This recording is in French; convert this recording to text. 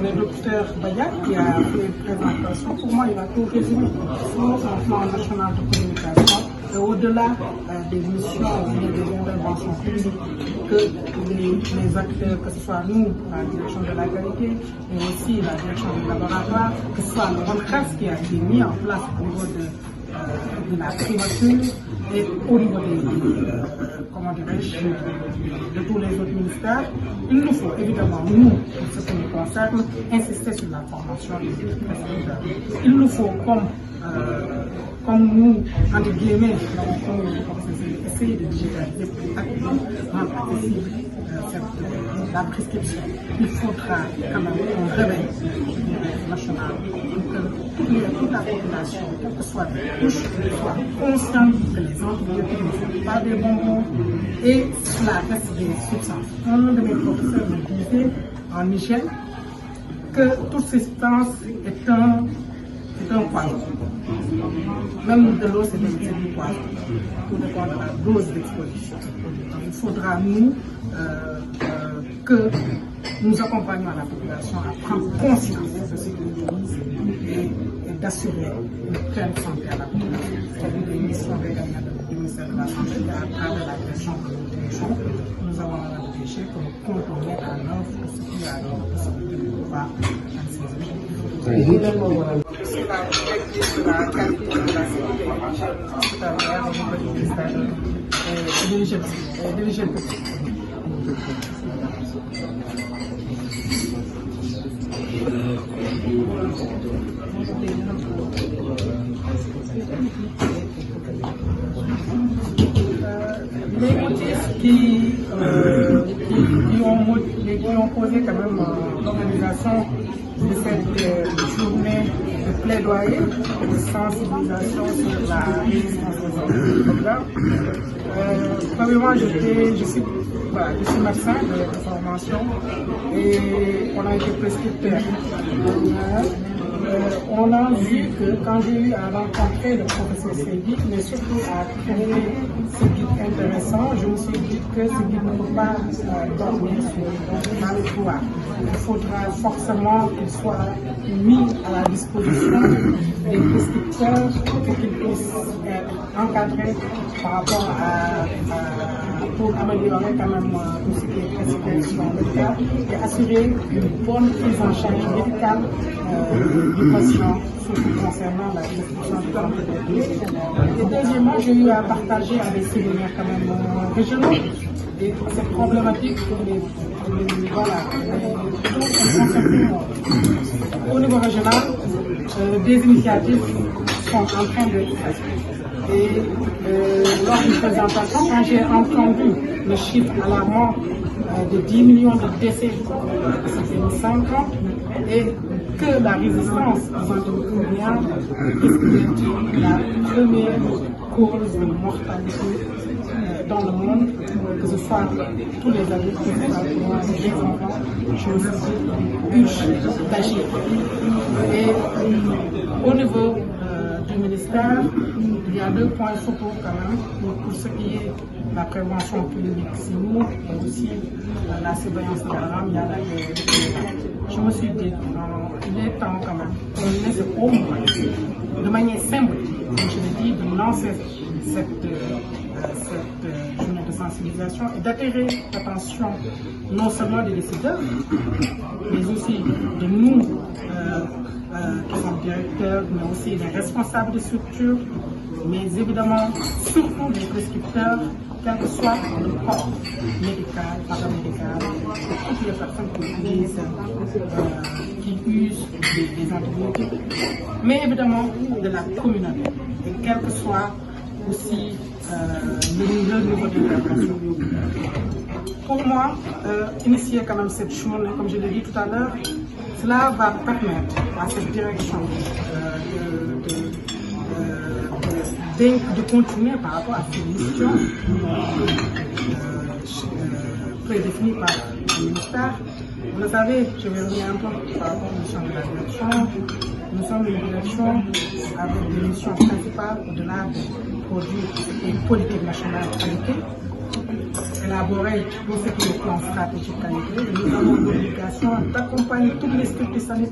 le docteur Bayak qui a fait une présentation. Pour moi, il a tout résumé sur un plan national de communication. Et au-delà des missions et des interventions publiques que les acteurs, que ce soit nous, la direction de la qualité, mais aussi la direction du laboratoire, que ce soit le RONCRAS qui a été mis en place au niveau de la primature et au niveau de tous les autres ministères, il nous faut évidemment, nous, pour ce qui nous concerne, insister sur la formation des prescripteurs. Il nous faut, comme nous, entre guillemets, essayer de digitaliser pour rendre accessible la prescription. Il faudra quand même qu'on réveille national pour que toute la population, quelle que soit les couches, soit consciente que les antibiotiques ne sont pas des bonbons et cela reste des substances. Un de mes professeurs me disait en hygiène que toute substance est un poison. Même de l'eau, c'est du poison. Tout dépend de la dose d'exposition. Il faudra, nous, que nous accompagnions la population à prendre conscience de ce qu'ils utilisent et d'assurer une pleine santé à la population. C'est une mission régalienne du ministère de la Santé à travers la direction que nous dirigeons. Nous avons rédigé que nous comptons mettre en œuvre tout ce qui a la possibilité de pouvoir ces objectifs. C'est la directrice de la qualité de la sécurité hospitalière au niveau du ministère de l'hygiène publique. Les motifs qui ont posé quand même l'organisation de cette journée de plaidoyer, de sensibilisation sur la résistance aux antibiotiques. Premièrement, je suis médecin de formation et on a été prescripteur. On a vu que quand j'ai eu à rencontrer le professeur Seydi, mais surtout à trouver ce guide intéressant, je me suis dit que ce guide ne peut pas dormir dans le couloir. Il faudra forcément qu'il soit mis à la disposition des prescripteurs pour qu'ils puissent être encadrés par rapport pour améliorer quand même tout ce qui est prescription médicale et assurer une bonne prise en charge médicale du patient, surtout concernant la prescription de l'antibiotique. Et deuxièmement, j'ai eu à partager avec ces séminaires quand même régionaux et cette problématique au niveau régional, des initiatives sont en train d'être faites. Et lors d'une présentation, quand j'ai entendu le chiffre alarmant de 10 millions de décès en 5 ans et que la résistance aux antibiotiques risque d'être la première cause de mortalité dans le monde, que ce soit tous les adultes, que ce soit les enfants, je me suis dit, urge d'agir. Et au niveau du ministère, il y a 2 points focaux quand même pour ce qui est la prévention clinique CIMO et aussi la surveillance de l'alarme, il y a la je me suis dit, il est temps quand même qu'on laisse au moins, de manière symbolique, comme je l'ai dit, de lancer cette journée de sensibilisation et d'attirer l'attention non seulement des décideurs, mais aussi de nous qui sommes directeurs, mais aussi les responsables des structures, mais évidemment surtout les prescripteurs, quel que soit le corps médical, paramédical, toutes les personnes qui usent des antibiotiques, mais évidemment de la communauté, et quel que soit aussi le niveau d'intervention. Pour moi, initier quand même cette journée, comme je l'ai dit tout à l'heure, cela va permettre à cette direction de continuer par rapport à ces missions prédéfinies par le ministère. Vous le savez, je vais revenir un peu par rapport aux missions de la direction. Nous sommes une direction avec des missions principales au-delà des produits et politiques nationales qualité. élaborer pour ce qui est le plan stratégique sanitaire. Nous avons l'obligation d'accompagner toutes les structures sanitaires.